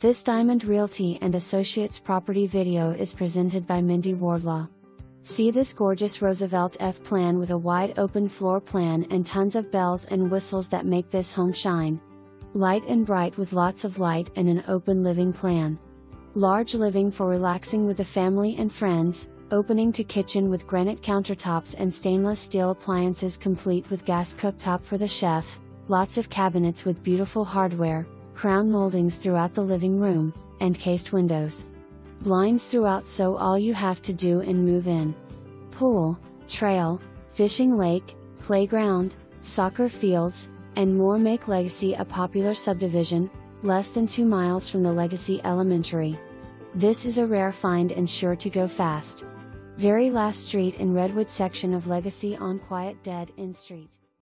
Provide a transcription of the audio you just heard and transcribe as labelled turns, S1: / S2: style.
S1: This Diamond Realty and Associates property video is presented by Mindy Wardlaw. See this gorgeous Roosevelt F plan with a wide open floor plan and tons of bells and whistles that make this home shine. Light and bright with lots of light and an open living plan. Large living for relaxing with the family and friends, opening to kitchen with granite countertops and stainless steel appliances complete with gas cooktop for the chef, lots of cabinets with beautiful hardware, crown moldings throughout the living room, and cased windows. Blinds throughout, so all you have to do and move in. Pool, trail, fishing lake, playground, soccer fields, and more make Legacy a popular subdivision, less than 2 miles from the Legacy Elementary. This is a rare find and sure to go fast. Very last street in Redwood section of Legacy on quiet dead-end street.